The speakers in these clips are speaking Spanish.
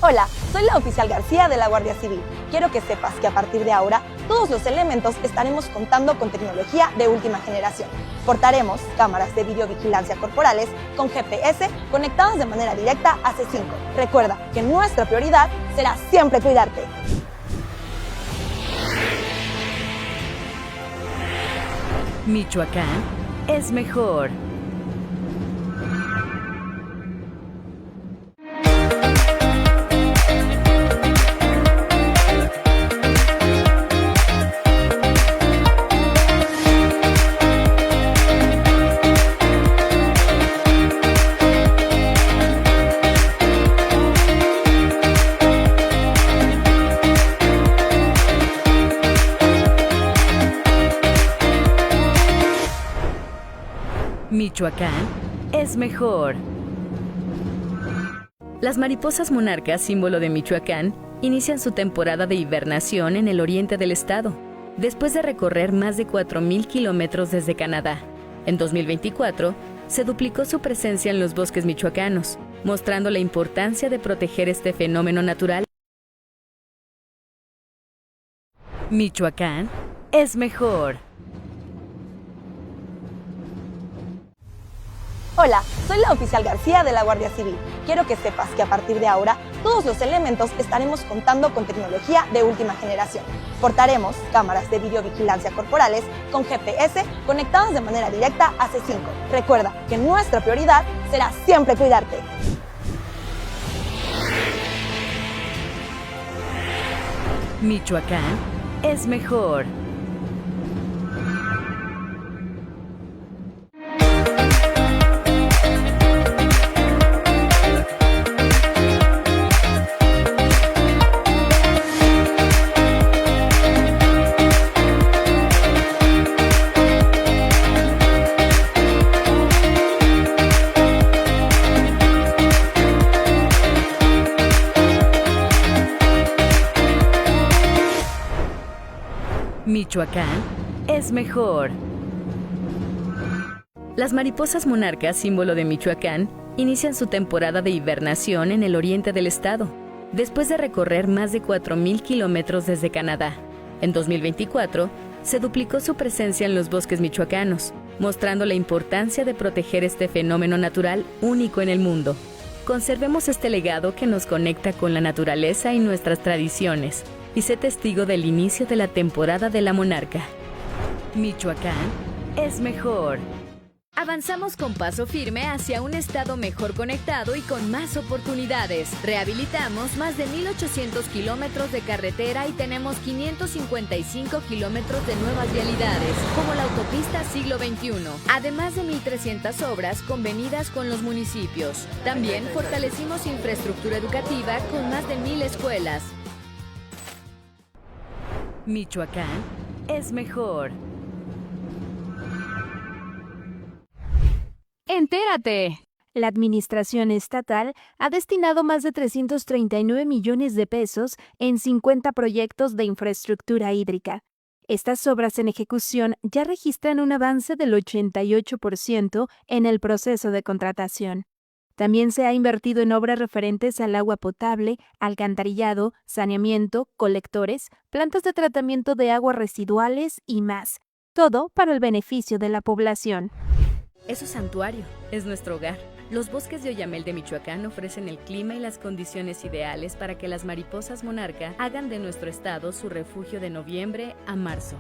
Hola, soy la oficial García de la Guardia Civil. Quiero que sepas que a partir de ahora, todos los elementos estaremos contando con tecnología de última generación. Portaremos cámaras de videovigilancia corporales con GPS conectadas de manera directa a C5. Recuerda que nuestra prioridad será siempre cuidarte. Michoacán es mejor. Michoacán es mejor. Las mariposas monarcas, símbolo de Michoacán, inician su temporada de hibernación en el oriente del estado, después de recorrer más de 4,000 kilómetros desde Canadá. En 2024, se duplicó su presencia en los bosques michoacanos, mostrando la importancia de proteger este fenómeno natural. Michoacán es mejor. Hola, soy la oficial García de la Guardia Civil. Quiero que sepas que a partir de ahora, todos los elementos estaremos contando con tecnología de última generación. Portaremos cámaras de videovigilancia corporales con GPS conectadas de manera directa a C5. Recuerda que nuestra prioridad será siempre cuidarte. Michoacán es mejor. Michoacán es mejor. Las mariposas monarcas, símbolo de Michoacán, inician su temporada de hibernación en el oriente del estado, después de recorrer más de 4,000 kilómetros desde Canadá. En 2024, se duplicó su presencia en los bosques michoacanos, mostrando la importancia de proteger este fenómeno natural único en el mundo. Conservemos este legado que nos conecta con la naturaleza y nuestras tradiciones, y sé testigo del inicio de la temporada de la monarca. Michoacán es mejor. Avanzamos con paso firme hacia un estado mejor conectado y con más oportunidades. Rehabilitamos más de 1,800 kilómetros de carretera y tenemos 555 kilómetros de nuevas vialidades, como la autopista Siglo XXI, además de 1,300 obras convenidas con los municipios. También fortalecimos infraestructura educativa con más de 1,000 escuelas. Michoacán es mejor. ¡Entérate! La administración estatal ha destinado más de 339 millones de pesos en 50 proyectos de infraestructura hídrica. Estas obras en ejecución ya registran un avance del 88% en el proceso de contratación. También se ha invertido en obras referentes al agua potable, alcantarillado, saneamiento, colectores, plantas de tratamiento de aguas residuales y más. Todo para el beneficio de la población. Es su santuario, es nuestro hogar. Los bosques de Oyamel de Michoacán ofrecen el clima y las condiciones ideales para que las mariposas monarca hagan de nuestro estado su refugio de noviembre a marzo.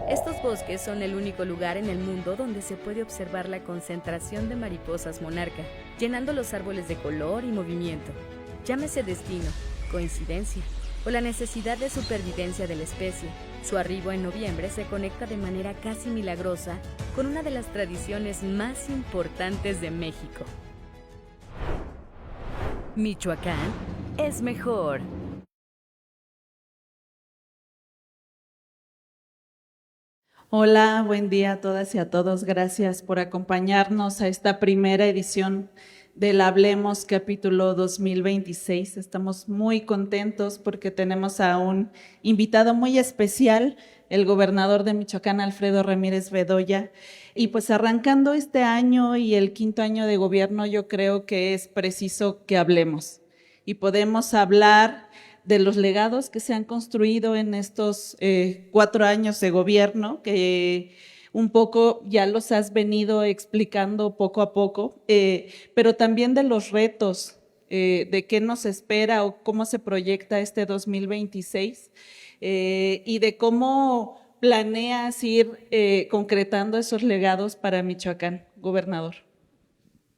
Estos bosques son el único lugar en el mundo donde se puede observar la concentración de mariposas monarca, llenando los árboles de color y movimiento. Llámese destino, coincidencia o la necesidad de supervivencia de la especie. Su arribo en noviembre se conecta de manera casi milagrosa con una de las tradiciones más importantes de México. Michoacán es mejor. Hola, buen día a todas y a todos. Gracias por acompañarnos a esta primera edición del Hablemos capítulo 2026. Estamos muy contentos porque tenemos a un invitado muy especial, el gobernador de Michoacán, Alfredo Ramírez Bedoya. Y pues arrancando este año y el 5º año de gobierno, yo creo que es preciso que hablemos. y podemos hablar de los legados que se han construido en estos 4 años de gobierno, que un poco ya los has venido explicando poco a poco, pero también de los retos, de qué nos espera o cómo se proyecta este 2026, y de cómo planeas ir concretando esos legados para Michoacán, gobernador.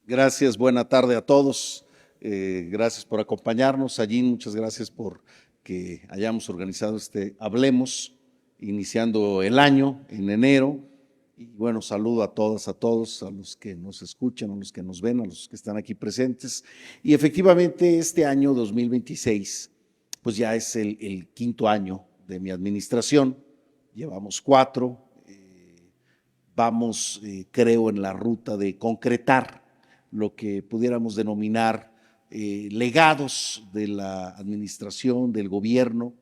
Gracias, buena tarde a todos. Gracias por acompañarnos. Allí, muchas gracias por que hayamos organizado este Hablemos, iniciando el año en enero. Y bueno, saludo a todas, a todos, a los que nos escuchan, a los que nos ven, a los que están aquí presentes. Y efectivamente, este año 2026, pues ya es el quinto año de mi administración. Llevamos 4. Vamos, creo, en la ruta de concretar lo que pudiéramos denominar legados de la administración, del gobierno.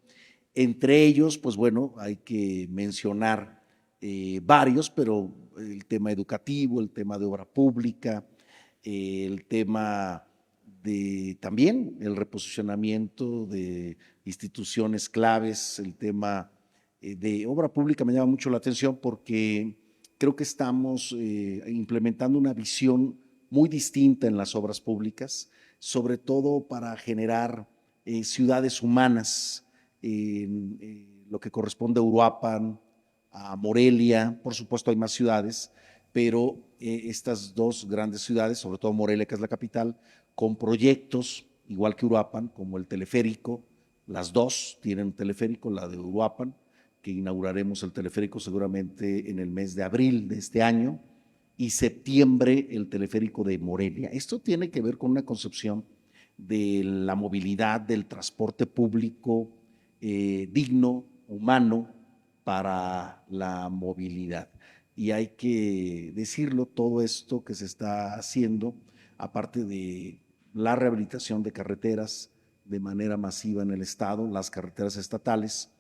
Entre ellos, pues bueno, hay que mencionar varios, pero el tema educativo, el tema de obra pública, el tema de también el reposicionamiento de instituciones claves, el tema de obra pública me llama mucho la atención porque creo que estamos implementando una visión muy distinta en las obras públicas, sobre todo para generar ciudades humanas, lo que corresponde a Uruapan, a Morelia. Por supuesto hay más ciudades, pero estas 2 grandes ciudades, sobre todo Morelia, que es la capital, con proyectos, igual que Uruapan, como el teleférico. Las 2 tienen teleférico, la de Uruapan, que inauguraremos el teleférico seguramente en el mes de abril de este año, y septiembre el teleférico de Morelia. Esto tiene que ver con una concepción de la movilidad, del transporte público digno, humano, para la movilidad. Y hay que decirlo, todo esto que se está haciendo, aparte de la rehabilitación de carreteras de manera masiva en el estado, las carreteras estatales,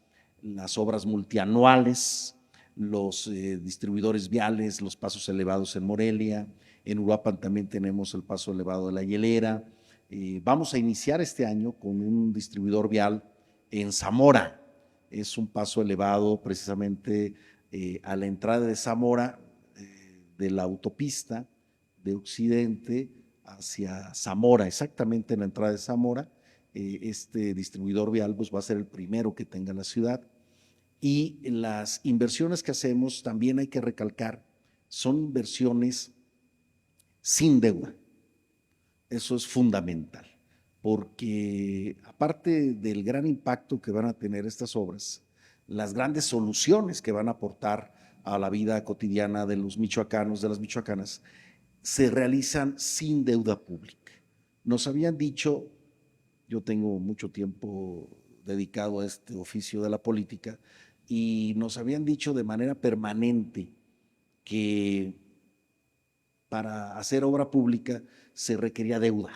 las obras multianuales, los distribuidores viales, los pasos elevados en Morelia, en Uruapan también tenemos el paso elevado de la Hielera. Vamos a iniciar este año con un distribuidor vial en Zamora. Es un paso elevado precisamente a la entrada de Zamora, de la autopista de Occidente hacia Zamora, exactamente en la entrada de Zamora. Este distribuidor vial pues, va a ser el primero que tenga la ciudad. Y las inversiones que hacemos, también hay que recalcar, son inversiones sin deuda. Eso es fundamental, porque aparte del gran impacto que van a tener estas obras, las grandes soluciones que van a aportar a la vida cotidiana de los michoacanos, de las michoacanas, se realizan sin deuda pública. Nos habían dicho, yo tengo mucho tiempo dedicado a este oficio de la política, y nos habían dicho de manera permanente que para hacer obra pública se requería deuda,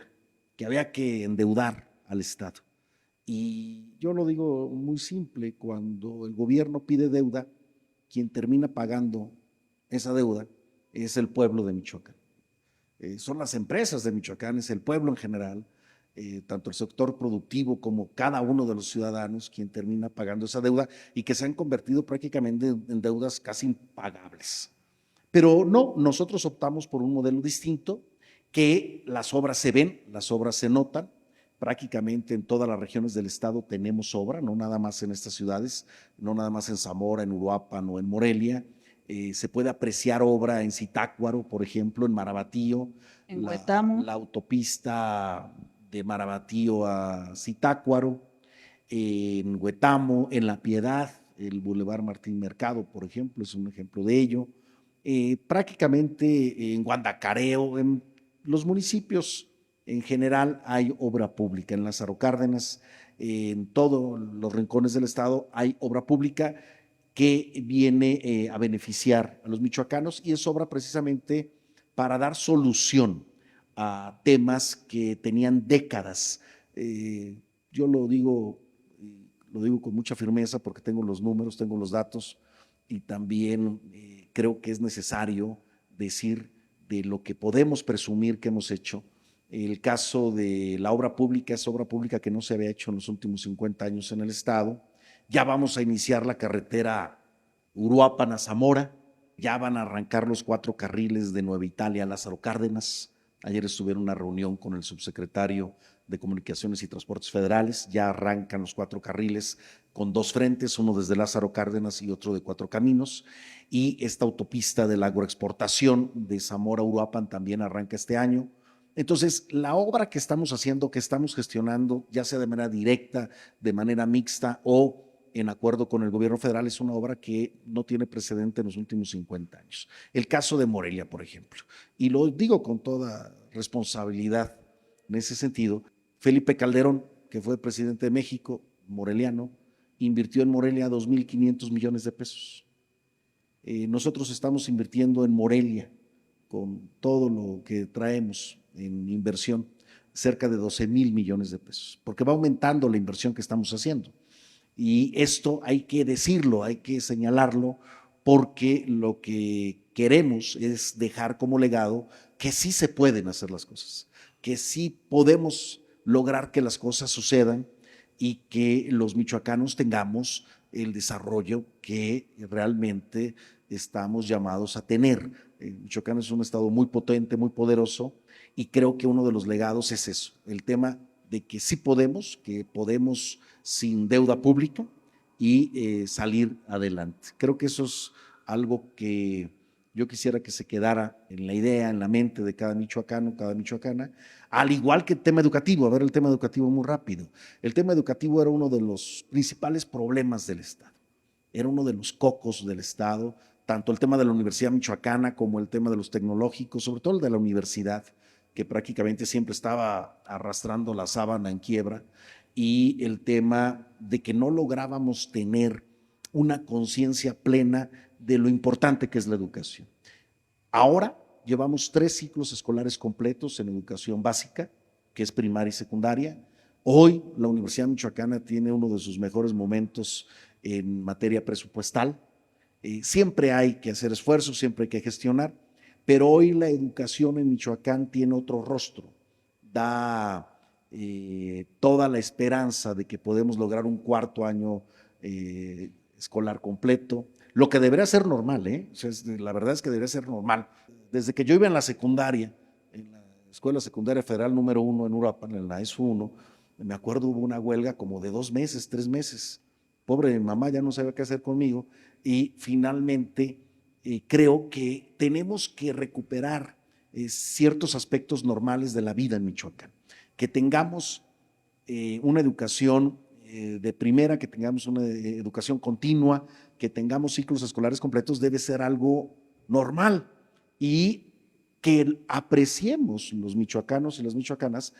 que había que endeudar al Estado. Y yo lo digo muy simple, cuando el gobierno pide deuda, quien termina pagando esa deuda es el pueblo de Michoacán. Son las empresas de Michoacán, es el pueblo en general, tanto el sector productivo como cada uno de los ciudadanos quien termina pagando esa deuda y que se han convertido prácticamente en deudas casi impagables. Pero no, nosotros optamos por un modelo distinto, que las obras se ven, las obras se notan. Prácticamente en todas las regiones del estado tenemos obra, no nada más en estas ciudades, no nada más en Zamora, en Uruapan o en Morelia. Se puede apreciar obra en Zitácuaro, por ejemplo, en Marabatío, en Huetamo, la autopista de Marabatío a Zitácuaro, en Huetamo, en La Piedad, el Boulevard Martín Mercado, por ejemplo, es un ejemplo de ello. Prácticamente en Guandacareo, en los municipios en general hay obra pública. En Lázaro Cárdenas, en todos los rincones del estado hay obra pública que viene a beneficiar a los michoacanos, y es obra precisamente para dar solución a temas que tenían décadas. Yo lo digo con mucha firmeza porque tengo los números, tengo los datos, y también creo que es necesario decir de lo que podemos presumir que hemos hecho, El caso de la obra pública es obra pública que no se había hecho en los últimos 50 años en el estado. Ya vamos a iniciar la carretera Uruapan a Zamora, ya van a arrancar los 4 carriles de Nueva Italia a Lázaro Cárdenas. Ayer estuve en una reunión con el subsecretario de Comunicaciones y Transportes Federales, ya arrancan los 4 carriles con 2 frentes, uno desde Lázaro Cárdenas y otro de 4 Caminos, y esta autopista de la agroexportación de Zamora a Uruapan también arranca este año. Entonces, la obra que estamos haciendo, que estamos gestionando, ya sea de manera directa, de manera mixta o en acuerdo con el gobierno federal, es una obra que no tiene precedente en los últimos 50 años. El caso de Morelia, por ejemplo, y lo digo con toda responsabilidad en ese sentido, Felipe Calderón, que fue presidente de México, moreliano, invirtió en Morelia 2.500 millones de pesos. Nosotros estamos invirtiendo en Morelia, con todo lo que traemos en inversión, cerca de 12,000 millones de pesos, porque va aumentando la inversión que estamos haciendo. Y esto hay que decirlo, hay que señalarlo, porque lo que queremos es dejar como legado que sí se pueden hacer las cosas, que sí podemos lograr que las cosas sucedan y que los michoacanos tengamos el desarrollo que realmente estamos llamados a tener. Michoacán es un estado muy potente, muy poderoso, y creo que uno de los legados es eso, el tema de que sí podemos, que podemos sin deuda pública y salir adelante. Creo que eso es algo que yo quisiera que se quedara en la idea, en la mente de cada michoacano, cada michoacana, al igual que el tema educativo. A ver, el tema educativo muy rápido. El tema educativo era uno de los principales problemas del Estado, era uno de los cocos del Estado, tanto el tema de la Universidad Michoacana como el tema de los tecnológicos, sobre todo el de la universidad, que prácticamente siempre estaba arrastrando la sábana en quiebra, y el tema de que no lográbamos tener una conciencia plena de lo importante que es la educación. Ahora llevamos 3 ciclos escolares completos en educación básica, que es primaria y secundaria. Hoy la Universidad Michoacana tiene uno de sus mejores momentos en materia presupuestal. Siempre hay que hacer esfuerzos, siempre hay que gestionar, pero hoy la educación en Michoacán tiene otro rostro, da toda la esperanza de que podemos lograr un 4º año escolar completo, lo que debería ser normal, o sea, la verdad es que debería ser normal. Desde que yo iba en la secundaria, en la Escuela Secundaria Federal número 1 en Uruapan, en la ESO 1, me acuerdo hubo una huelga como de 2 meses, 3 meses. Pobre mi mamá ya no sabía qué hacer conmigo, y finalmente creo que tenemos que recuperar ciertos aspectos normales de la vida en Michoacán, que tengamos una educación de primera, que tengamos una educación continua, que tengamos ciclos escolares completos, debe ser algo normal, y que apreciemos los michoacanos y las michoacanas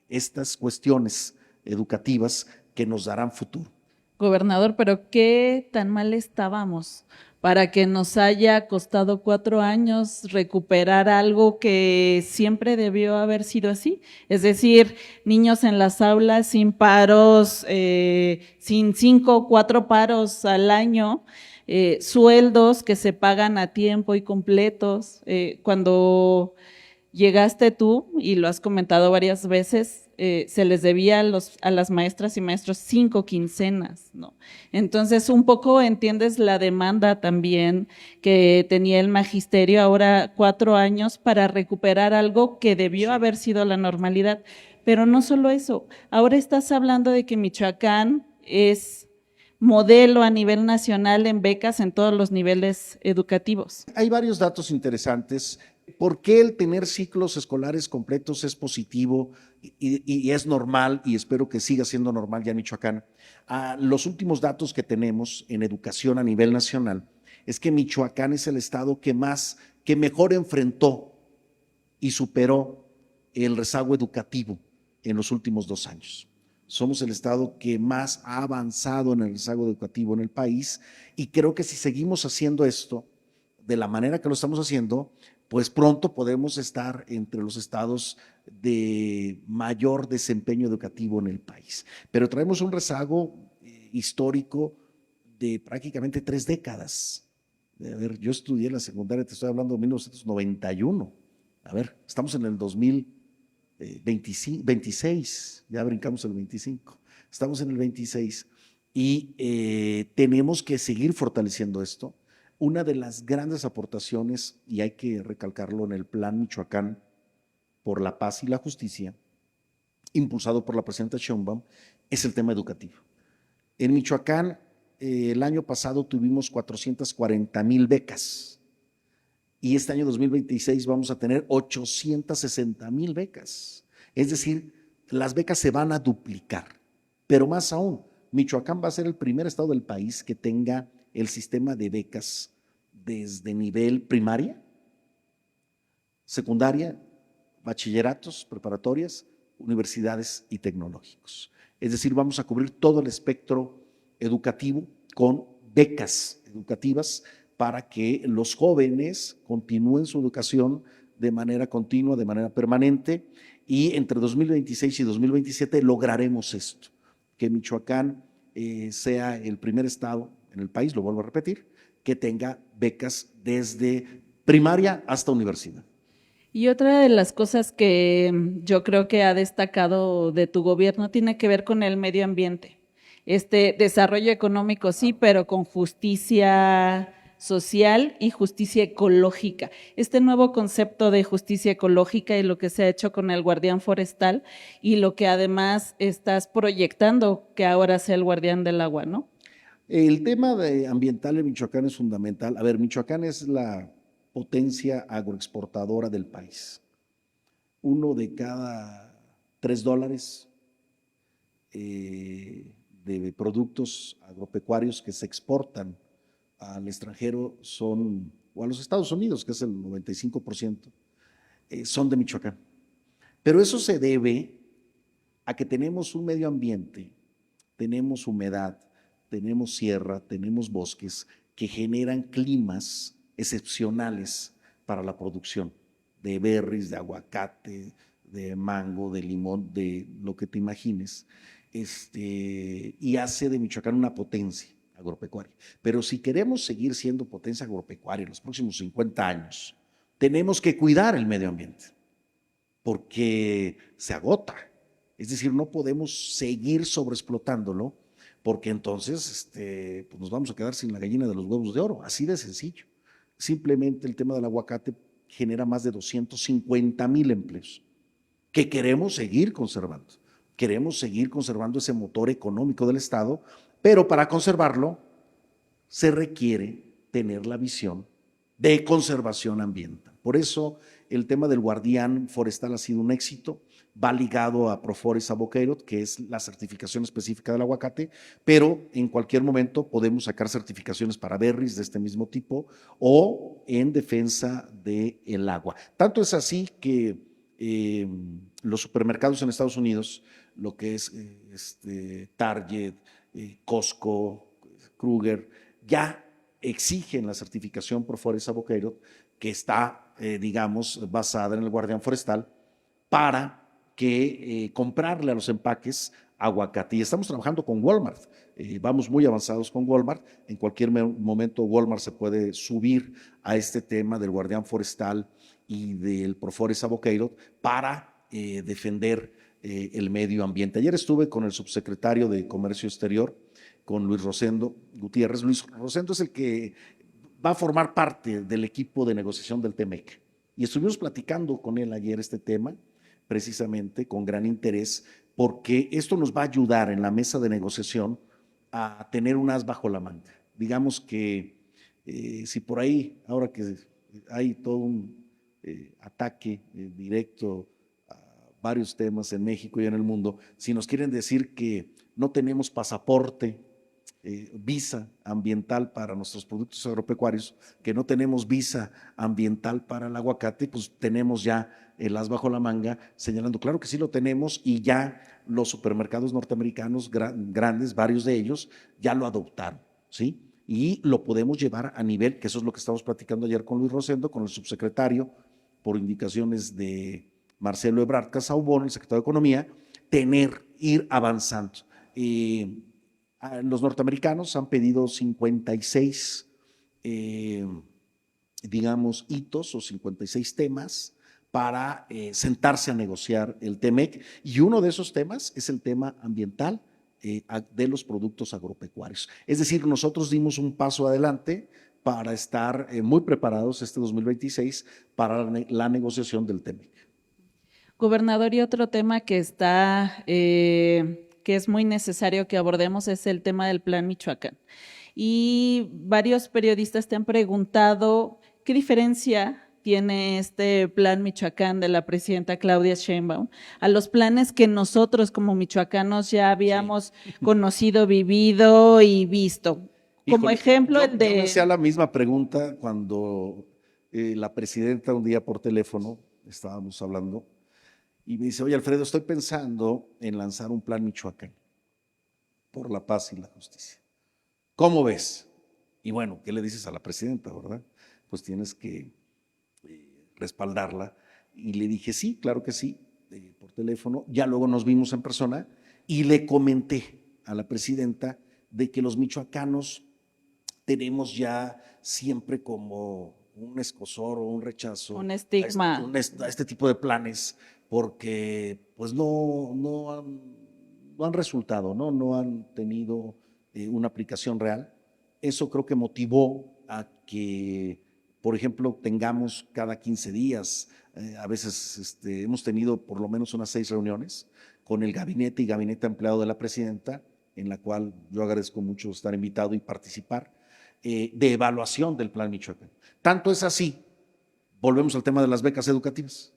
estas cuestiones educativas que nos darán futuro. Gobernador, pero ¿qué tan mal estábamos para que nos haya costado 4 años recuperar algo que siempre debió haber sido así? Es decir, niños en las aulas sin paros, sin 5 o 4 paros al año, sueldos que se pagan a tiempo y completos. Cuando llegaste tú, y lo has comentado varias veces, se les debía a las maestras y maestros 5 quincenas, ¿no? Entonces, un poco entiendes la demanda también que tenía el magisterio, ahora 4 años para recuperar algo que debió haber sido la normalidad. Pero no solo eso, ahora estás hablando de que Michoacán es modelo a nivel nacional en becas en todos los niveles educativos. Hay varios datos interesantes. ¿Por qué el tener ciclos escolares completos es positivo y es normal, y espero que siga siendo normal ya en Michoacán? Los últimos datos que tenemos en educación a nivel nacional es que Michoacán es el estado que mejor enfrentó y superó el rezago educativo en los últimos 2 años. Somos el estado que más ha avanzado en el rezago educativo en el país, y creo que si seguimos haciendo esto de la manera que lo estamos haciendo, pues pronto podemos estar entre los estados de mayor desempeño educativo en el país. Pero traemos un rezago histórico de prácticamente 3 décadas. A ver, yo estudié la secundaria, te estoy hablando de 1991. A ver, estamos en el 2026, ya brincamos el 25, estamos en el 26 y tenemos que seguir fortaleciendo esto. Una de las grandes aportaciones, y hay que recalcarlo en el Plan Michoacán por la Paz y la Justicia, impulsado por la presidenta Sheinbaum, es el tema educativo. En Michoacán, el año pasado tuvimos 440,000 becas y este año 2026 vamos a tener 860,000 becas. Es decir, las becas se van a duplicar, pero más aún, Michoacán va a ser el primer estado del país que tenga el sistema de becas desde nivel primaria, secundaria, bachilleratos, preparatorias, universidades y tecnológicos. Es decir, vamos a cubrir todo el espectro educativo con becas educativas para que los jóvenes continúen su educación de manera continua, de manera permanente, y entre 2026 y 2027 lograremos esto, que Michoacán sea el primer estado en el país, lo vuelvo a repetir, que tenga becas desde primaria hasta universidad. Y otra de las cosas que yo creo que ha destacado de tu gobierno tiene que ver con el medio ambiente. Este desarrollo económico sí, pero con justicia social y justicia ecológica. Este nuevo concepto de justicia ecológica y lo que se ha hecho con el guardián forestal y lo que además estás proyectando que ahora sea el guardián del agua, ¿no? El tema ambiental en Michoacán es fundamental. A ver, Michoacán es la potencia agroexportadora del país. 1 de cada 3 dólares de productos agropecuarios que se exportan al extranjero son, o a los Estados Unidos, que es el 95%, son de Michoacán. Pero eso se debe a que tenemos un medio ambiente, tenemos humedad, tenemos sierra, tenemos bosques que generan climas excepcionales para la producción de berries, de aguacate, de mango, de limón, de lo que te imagines, y hace de Michoacán una potencia agropecuaria. Pero si queremos seguir siendo potencia agropecuaria en los próximos 50 años, tenemos que cuidar el medio ambiente, porque se agota. Es decir, no podemos seguir sobreexplotándolo, porque entonces pues nos vamos a quedar sin la gallina de los huevos de oro, así de sencillo. Simplemente el tema del aguacate genera más de 250,000 empleos que queremos seguir conservando. Queremos seguir conservando ese motor económico del Estado, pero para conservarlo se requiere tener la visión de conservación ambiental. Por eso el tema del guardián forestal ha sido un éxito, va ligado a Proforest Avocados, que es la certificación específica del aguacate, pero en cualquier momento podemos sacar certificaciones para berries de este mismo tipo o en defensa del agua. Tanto es así que los supermercados en Estados Unidos, lo que es Target, Costco, Kroger, ya exigen la certificación Proforest Avocados, que está, digamos, basada en el guardián forestal, para que comprarle a los empaques aguacate. Y estamos trabajando con Walmart, vamos muy avanzados con Walmart. En cualquier momento Walmart se puede subir a este tema del guardián forestal y del Proforest Avocados para defender el medio ambiente. Ayer estuve con el subsecretario de Comercio Exterior, con Luis Rosendo Gutiérrez. Luis Rosendo es el que va a formar parte del equipo de negociación del TEMEC. Y estuvimos platicando con él ayer este tema, precisamente con gran interés, porque esto nos va a ayudar en la mesa de negociación a tener un as bajo la manga. Digamos que si por ahí, ahora que hay todo un ataque directo a varios temas en México y en el mundo, si nos quieren decir que no tenemos pasaporte, visa ambiental para nuestros productos agropecuarios, que no tenemos visa ambiental para el aguacate, pues tenemos ya el as bajo la manga señalando, claro que sí lo tenemos, y ya los supermercados norteamericanos grandes, varios de ellos, ya lo adoptaron, ¿sí? Y lo podemos llevar a nivel, que eso es lo que estamos platicando ayer con Luis Rosendo, con el subsecretario, por indicaciones de Marcelo Ebrard Casaubon, el secretario de Economía, ir avanzando. Los norteamericanos han pedido 56, digamos, hitos o 56 temas para sentarse a negociar el TEMEC, y uno de esos temas es el tema ambiental de los productos agropecuarios. Es decir, nosotros dimos un paso adelante para estar muy preparados este 2026 para la negociación del TEMEC. Gobernador, y otro tema que que es muy necesario que abordemos es el tema del Plan Michoacán. Y varios periodistas te han preguntado qué diferencia tiene este Plan Michoacán de la presidenta Claudia Sheinbaum a los planes que nosotros como michoacanos ya habíamos conocido, vivido y visto. Como ejemplo, yo me hacía la misma pregunta cuando la presidenta un día por teléfono, estábamos hablando, y me dice, oye Alfredo, estoy pensando en lanzar un plan Michoacán por la paz y la justicia. ¿Cómo ves? Y bueno, ¿qué le dices a la presidenta, verdad? Pues tienes que respaldarla. Y le dije, sí, claro que sí, por teléfono. Ya luego nos vimos en persona y le comenté a la presidenta de que los michoacanos tenemos ya siempre como un escozor o un rechazo, un estigma a este tipo de planes, porque pues no han resultado, no han tenido una aplicación real. Eso creo que motivó a que, por ejemplo, tengamos cada 15 días, a veces hemos tenido por lo menos unas 6 reuniones con el gabinete y gabinete ampliado de la presidenta, en la cual yo agradezco mucho estar invitado y participar, de evaluación del Plan Michoacán. Tanto es así, volvemos al tema de las becas educativas.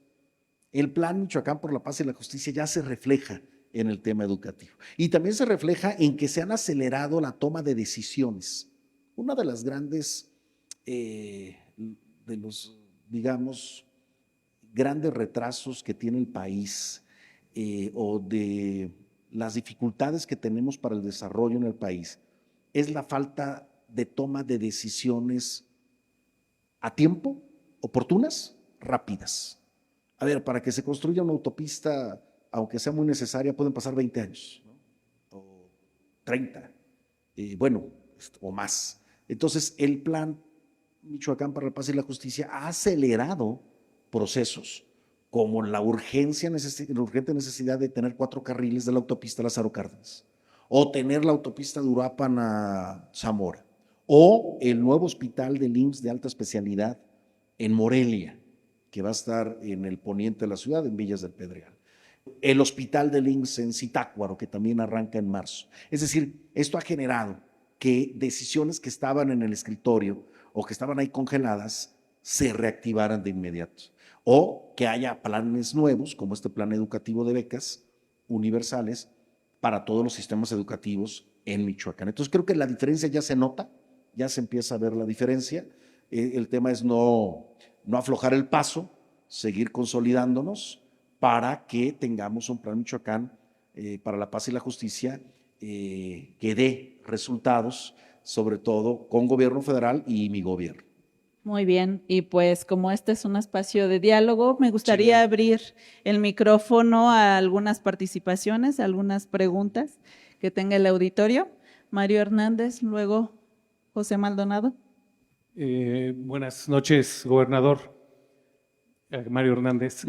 El Plan Michoacán por la Paz y la Justicia ya se refleja en el tema educativo. Y también se refleja en que se han acelerado la toma de decisiones. Una de las grandes, de los, digamos, grandes retrasos que tiene el país o de las dificultades que tenemos para el desarrollo en el país es la falta de toma de decisiones a tiempo, oportunas, rápidas. A ver, para que se construya una autopista, aunque sea muy necesaria, pueden pasar 20 años, ¿no? O 30, bueno, o más. Entonces, el Plan Michoacán para la Paz y la Justicia ha acelerado procesos como la urgente necesidad de tener 4 carriles de la autopista Lázaro Cárdenas, o tener la autopista de Uruapan a Zamora, o el nuevo hospital del IMSS de alta especialidad en Morelia, que va a estar en el poniente de la ciudad, en Villas del Pedregal. El hospital del IMSS en Zitácuaro, que también arranca en marzo. Es decir, esto ha generado que decisiones que estaban en el escritorio o que estaban ahí congeladas se reactivaran de inmediato. O que haya planes nuevos, como este plan educativo de becas universales para todos los sistemas educativos en Michoacán. Entonces creo que la diferencia ya se nota, ya se empieza a ver la diferencia. El tema es no aflojar el paso, seguir consolidándonos para que tengamos un plan Michoacán para la paz y la justicia que dé resultados, sobre todo con gobierno federal y mi gobierno. Muy bien, y pues como este es un espacio de diálogo, me gustaría abrir el micrófono a algunas participaciones, a algunas preguntas que tenga el auditorio. Mario Hernández, luego José Maldonado. Buenas noches, gobernador. Mario Hernández.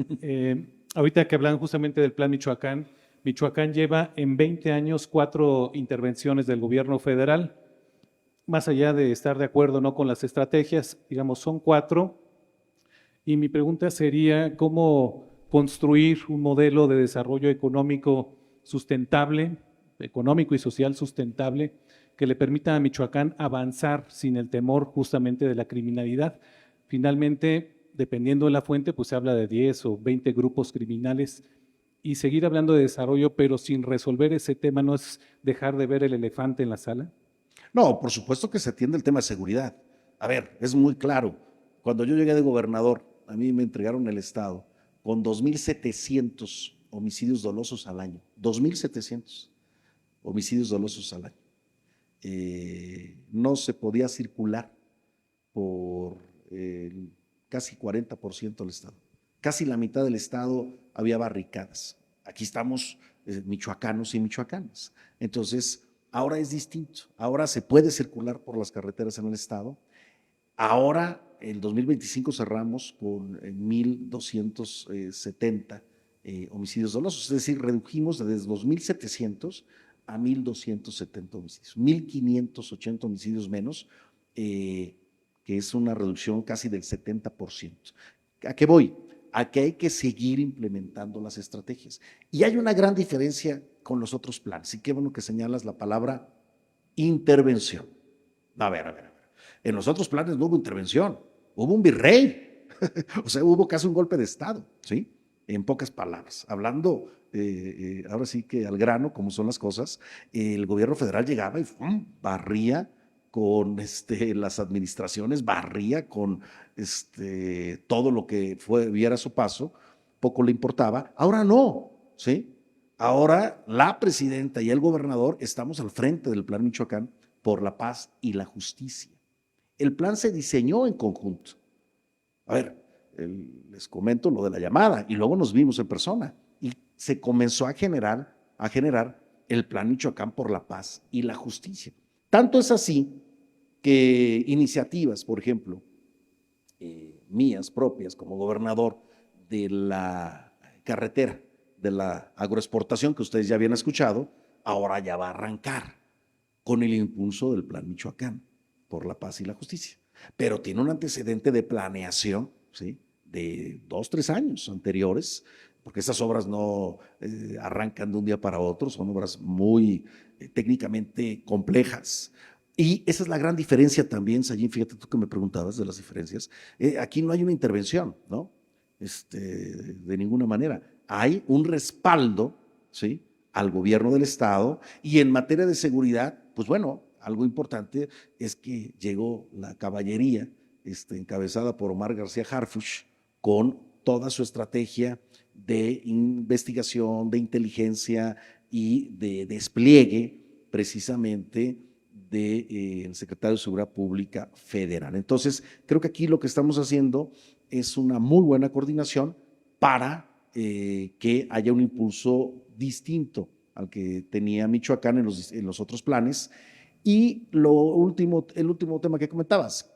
Ahorita que hablan justamente del Plan Michoacán, Michoacán lleva en 20 años 4 intervenciones del gobierno federal. Más allá de estar de acuerdo no con las estrategias, digamos, son 4. Y mi pregunta sería, ¿cómo construir un modelo de desarrollo económico sustentable, económico y social sustentable, que le permita a Michoacán avanzar sin el temor justamente de la criminalidad? Finalmente, dependiendo de la fuente, pues se habla de 10 o 20 grupos criminales, y seguir hablando de desarrollo, pero sin resolver ese tema, ¿no es dejar de ver el elefante en la sala? No, por supuesto que se atiende el tema de seguridad. A ver, es muy claro. Cuando yo llegué de gobernador, a mí me entregaron el Estado con 2,700 homicidios dolosos al año. 2,700 homicidios dolosos al año. No se podía circular por casi 40% del Estado. Casi la mitad del Estado había barricadas. Aquí estamos michoacanos y michoacanas. Entonces, ahora es distinto. Ahora se puede circular por las carreteras en el Estado. Ahora el 2025 cerramos con 1,270 homicidios dolosos, es decir, redujimos desde 2,700 a 1,270 homicidios, 1,580 homicidios menos, que es una reducción casi del 70%. ¿A qué voy? A que hay que seguir implementando las estrategias. Y hay una gran diferencia con los otros planes, y qué bueno que señalas la palabra intervención. A ver. En los otros planes no hubo intervención, hubo un virrey, o sea, hubo casi un golpe de Estado, ¿sí? En pocas palabras, hablando ahora sí que al grano, como son las cosas, el gobierno federal llegaba y barría con las administraciones, barría con todo lo que viera a su paso, poco le importaba. Ahora no, ¿sí? Ahora la presidenta y el gobernador estamos al frente del Plan Michoacán por la paz y la justicia. El plan se diseñó en conjunto. A ver, les comento lo de la llamada y luego nos vimos en persona y se comenzó a generar el Plan Michoacán por la paz y la justicia. Tanto es así que iniciativas, por ejemplo, mías propias como gobernador de la carretera de la agroexportación que ustedes ya habían escuchado, ahora ya va a arrancar con el impulso del Plan Michoacán por la paz y la justicia. Pero tiene un antecedente de planeación, ¿sí? De 2, 3 años anteriores, porque estas obras no arrancan de un día para otro, son obras muy técnicamente complejas. Y esa es la gran diferencia también, Sayín, fíjate tú que me preguntabas de las diferencias. Aquí no hay una intervención, ¿no? De ninguna manera. Hay un respaldo, ¿sí? Al gobierno del Estado, y en materia de seguridad, pues bueno, algo importante es que llegó la caballería encabezada por Omar García Harfuch con toda su estrategia de investigación, de inteligencia y de despliegue precisamente del secretario de Seguridad Pública Federal. Entonces, creo que aquí lo que estamos haciendo es una muy buena coordinación para que haya un impulso distinto al que tenía Michoacán en los otros planes. Y el último tema que comentabas,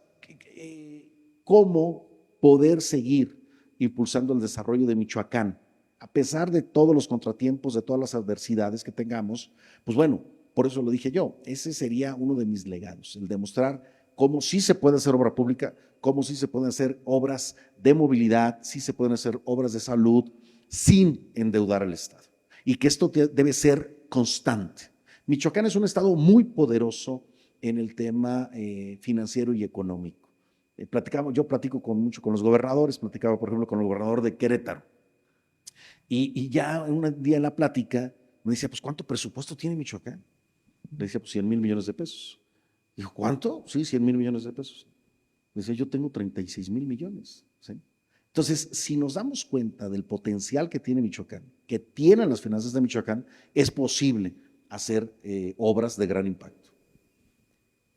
cómo poder seguir impulsando el desarrollo de Michoacán, a pesar de todos los contratiempos, de todas las adversidades que tengamos, pues bueno, por eso lo dije yo, ese sería uno de mis legados, el demostrar cómo sí se puede hacer obra pública, cómo sí se pueden hacer obras de movilidad, sí se pueden hacer obras de salud sin endeudar al Estado. Y que esto debe ser constante. Michoacán es un estado muy poderoso en el tema financiero y económico. Yo platico mucho con los gobernadores, platicaba por ejemplo con el gobernador de Querétaro. Y ya un día en la plática me decía, pues ¿cuánto presupuesto tiene Michoacán? Le decía, pues 100,000 millones de pesos. Dijo, ¿cuánto? Sí, 100,000 millones de pesos. Le decía, yo tengo 36,000 millones. ¿Sí? Entonces, si nos damos cuenta del potencial que tiene Michoacán, que tienen las finanzas de Michoacán, es posible hacer obras de gran impacto.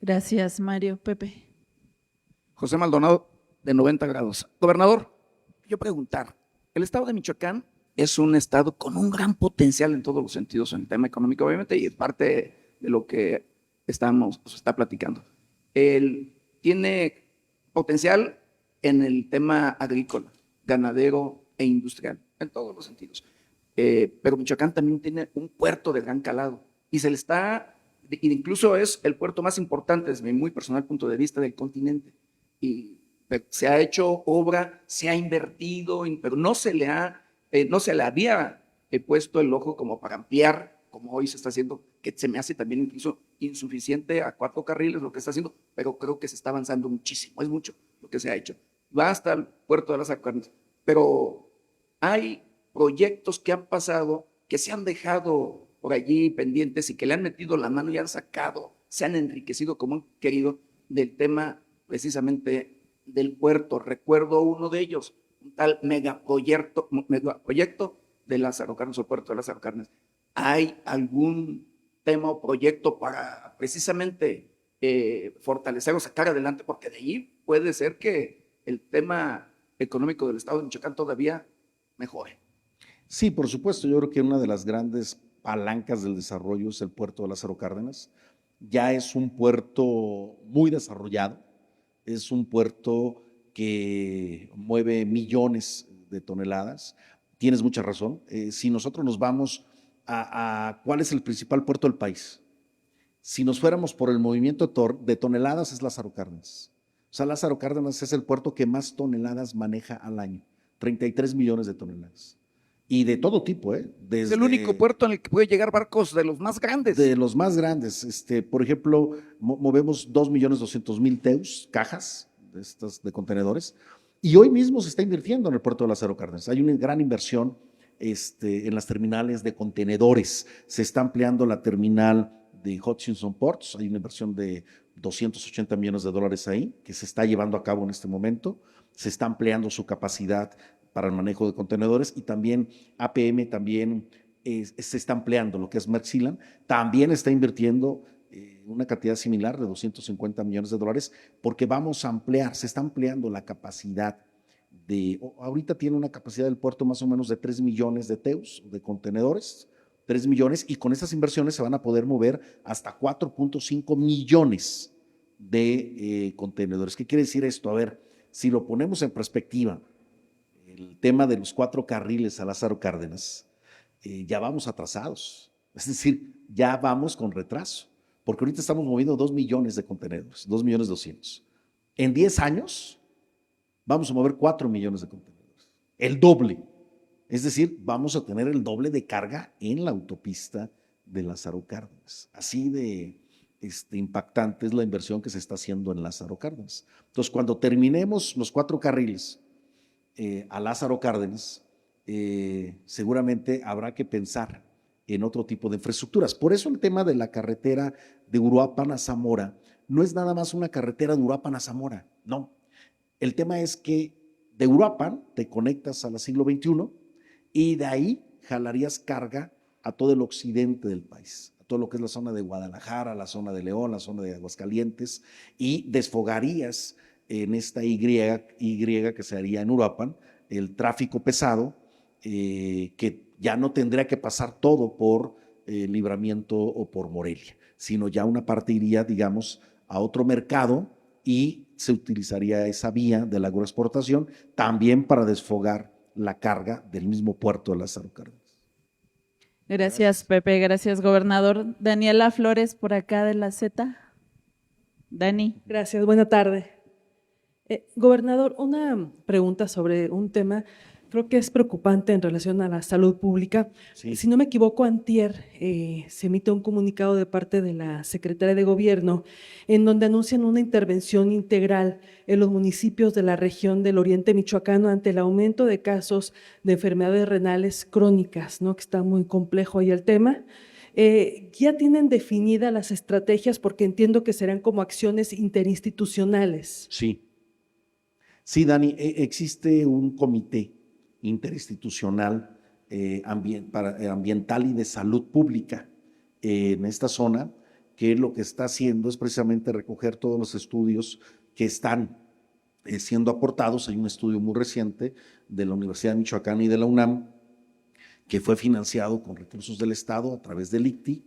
Gracias, Mario. Pepe. José Maldonado, de 90 grados. Gobernador, yo preguntar, el estado de Michoacán es un estado con un gran potencial en todos los sentidos, en el tema económico, obviamente, y es parte de lo que está platicando. Él tiene potencial en el tema agrícola, ganadero e industrial, en todos los sentidos. Pero Michoacán también tiene un puerto de gran calado y incluso es el puerto más importante desde mi muy personal punto de vista del continente. Y se ha hecho obra, se ha invertido, pero no se le había puesto el ojo como para ampliar, como hoy se está haciendo, que se me hace también incluso insuficiente a 4 carriles lo que está haciendo, pero creo que se está avanzando muchísimo, es mucho lo que se ha hecho. Va hasta el puerto de las Acarnas, pero hay proyectos que han pasado, que se han dejado por allí pendientes y que le han metido la mano y han sacado, se han enriquecido como han querido del tema precisamente del puerto. Recuerdo uno de ellos, un tal megaproyecto de Lázaro Cárdenas, o puerto de Lázaro Cárdenas. ¿Hay algún tema o proyecto para precisamente fortalecer o sacar adelante? Porque de ahí puede ser que el tema económico del estado de Michoacán todavía mejore. Sí, por supuesto. Yo creo que una de las grandes palancas del desarrollo es el puerto de Lázaro Cárdenas. Ya es un puerto muy desarrollado, es un puerto que mueve millones de toneladas. Tienes mucha razón. Si nosotros nos vamos a cuál es el principal puerto del país, si nos fuéramos por el movimiento de toneladas, es Lázaro Cárdenas. O sea, Lázaro Cárdenas es el puerto que más toneladas maneja al año, 33 millones de toneladas. Y de todo tipo, ¿eh? Es el único puerto en el que puede llegar barcos de los más grandes. De los más grandes. Por ejemplo, movemos 2.200.000 TEUs, cajas de contenedores, y hoy mismo se está invirtiendo en el puerto de Lázaro Cárdenas. Hay una gran inversión en las terminales de contenedores. Se está ampliando la terminal de Hutchinson Ports, hay una inversión de $280 millones ahí, que se está llevando a cabo en este momento. Se está ampliando su capacidad para el manejo de contenedores, y también APM también se está ampliando, lo que es Maersk Sealand, también está invirtiendo una cantidad similar de $250 millones, porque vamos a ampliar, se está ampliando la capacidad ahorita tiene una capacidad del puerto más o menos de 3 millones de TEUs, de contenedores, 3 millones, y con estas inversiones se van a poder mover hasta 4.5 millones de contenedores. ¿Qué quiere decir esto? A ver, si lo ponemos en perspectiva, el tema de los 4 carriles a Lázaro Cárdenas, ya vamos atrasados, es decir, ya vamos con retraso, porque ahorita estamos moviendo 2 millones de contenedores, 2.200.000. En 10 años vamos a mover 4 millones de contenedores, el doble. Es decir, vamos a tener el doble de carga en la autopista de Lázaro Cárdenas. Así de impactante es la inversión que se está haciendo en Lázaro Cárdenas. Entonces, cuando terminemos los 4 carriles a Lázaro Cárdenas, seguramente habrá que pensar en otro tipo de infraestructuras. Por eso el tema de la carretera de Uruapan a Zamora no es nada más una carretera de Uruapan a Zamora, no. El tema es que de Uruapan te conectas a la siglo XXI y de ahí jalarías carga a todo el occidente del país, a todo lo que es la zona de Guadalajara, la zona de León, la zona de Aguascalientes, y desfogarías en esta Y que se haría en Uruapan el tráfico pesado, que ya no tendría que pasar todo por Libramiento o por Morelia, sino ya una parte iría, digamos, a otro mercado, y se utilizaría esa vía de la agroexportación también para desfogar la carga del mismo puerto de Lázaro Cárdenas. Gracias, Pepe. Gracias, gobernador. Daniela Flores, por acá de la Z. Dani. Gracias, buena tarde. Gobernador, una pregunta sobre un tema, creo que es preocupante en relación a la salud pública. Sí. Si no me equivoco, antier se emite un comunicado de parte de la Secretaría de Gobierno en donde anuncian una intervención integral en los municipios de la región del Oriente Michoacano ante el aumento de casos de enfermedades renales crónicas, ¿no? Que está muy complejo ahí el tema. ¿Ya tienen definidas las estrategias? Porque entiendo que serán como acciones interinstitucionales. Sí, Dani, existe un comité interinstitucional ambiental y de salud pública en esta zona, que lo que está haciendo es precisamente recoger todos los estudios que están siendo aportados. Hay un estudio muy reciente de la Universidad de Michoacán y de la UNAM, que fue financiado con recursos del Estado a través del ICTI,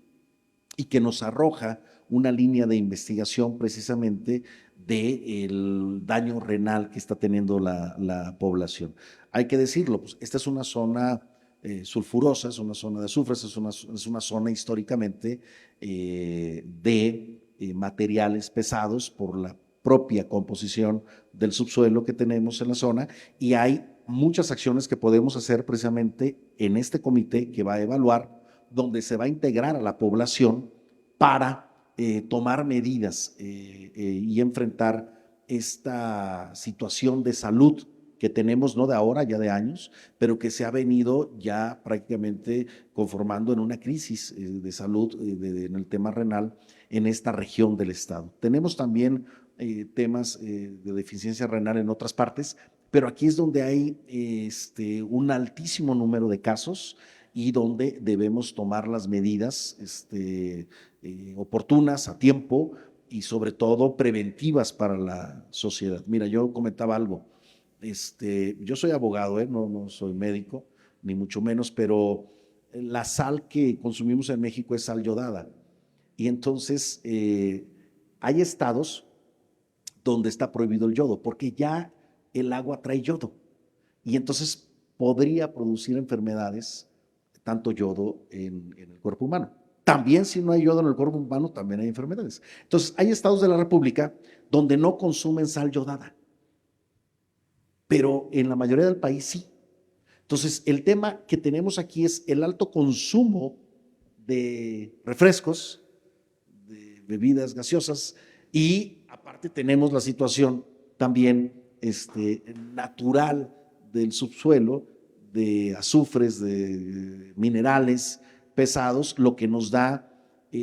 y que nos arroja una línea de investigación precisamente del daño renal que está teniendo la población. Hay que decirlo, pues esta es una zona sulfurosa, es una zona de azufres, es una zona históricamente de materiales pesados por la propia composición del subsuelo que tenemos en la zona, y hay muchas acciones que podemos hacer precisamente en este comité que va a evaluar, donde se va a integrar a la población para tomar medidas y enfrentar esta situación de salud que tenemos, no de ahora, ya de años, pero que se ha venido ya prácticamente conformando en una crisis de salud en el tema renal en esta región del estado. Tenemos también temas de deficiencia renal en otras partes, pero aquí es donde hay un altísimo número de casos y donde debemos tomar las medidas oportunas, a tiempo, y sobre todo preventivas para la sociedad. Mira, yo comentaba algo, yo soy abogado, no soy médico, ni mucho menos, pero la sal que consumimos en México es sal yodada, y entonces hay estados donde está prohibido el yodo, porque ya el agua trae yodo y entonces podría producir enfermedades, tanto yodo en el cuerpo humano. También si no hay yodo en el cuerpo humano, también hay enfermedades. Entonces, hay estados de la República donde no consumen sal yodada, pero en la mayoría del país sí. Entonces, el tema que tenemos aquí es el alto consumo de refrescos, de bebidas gaseosas, y aparte tenemos la situación también natural del subsuelo, de azufres, de minerales pesados, lo que nos da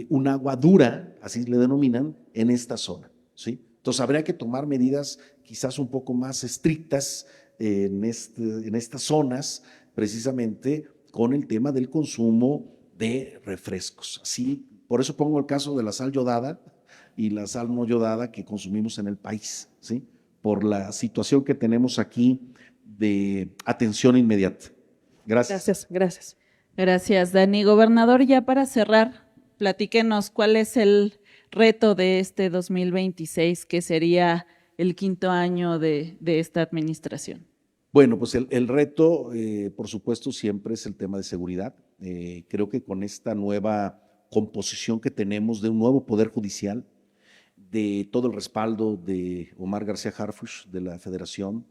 un agua dura, así le denominan, en esta zona, ¿sí? Entonces habría que tomar medidas quizás un poco más estrictas en estas zonas, precisamente con el tema del consumo de refrescos. Así, por eso pongo el caso de la sal yodada y la sal no yodada que consumimos en el país, ¿sí? Por la situación que tenemos aquí de atención inmediata. Gracias. Gracias. Gracias, Dani. Gobernador, ya para cerrar, platíquenos cuál es el reto de este 2026, que sería el 5º año de esta administración. Bueno, pues el reto, por supuesto, siempre es el tema de seguridad. Creo que con esta nueva composición que tenemos de un nuevo Poder Judicial, de todo el respaldo de Omar García Harfuch, de la Federación,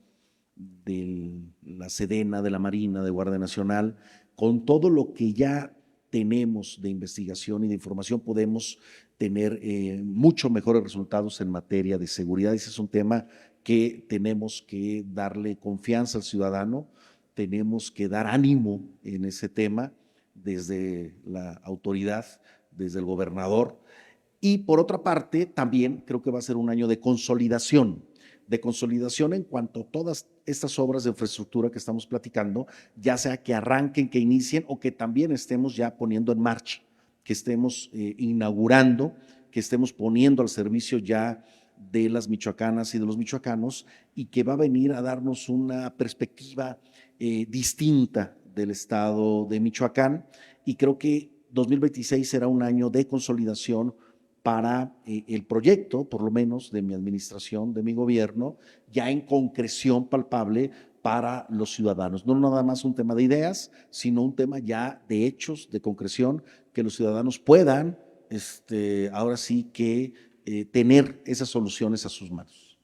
de la Sedena, de la Marina, de Guardia Nacional, con todo lo que ya tenemos de investigación y de información, podemos tener mucho mejores resultados en materia de seguridad. Ese es un tema que tenemos que darle confianza al ciudadano, tenemos que dar ánimo en ese tema desde la autoridad, desde el gobernador. Y por otra parte, también creo que va a ser un año de consolidación en cuanto a todas estas obras de infraestructura que estamos platicando, ya sea que arranquen, que inicien o que también estemos ya poniendo en marcha, que estemos inaugurando, que estemos poniendo al servicio ya de las michoacanas y de los michoacanos, y que va a venir a darnos una perspectiva distinta del estado de Michoacán. Y creo que 2026 será un año de consolidación para el proyecto, por lo menos de mi administración, de mi gobierno, ya en concreción palpable para los ciudadanos. No nada más un tema de ideas, sino un tema ya de hechos, de concreción, que los ciudadanos puedan, ahora sí que tener esas soluciones a sus manos.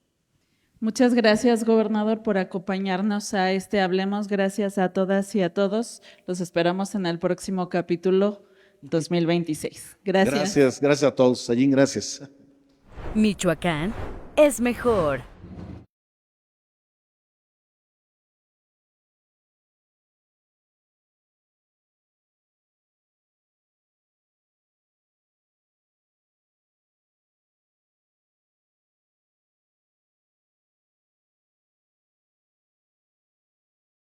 Muchas gracias, gobernador, por acompañarnos a Hablemos. Gracias a todas y a todos. Los esperamos en el próximo capítulo 2026. Gracias. Gracias a todos. Allí, gracias. Michoacán es mejor.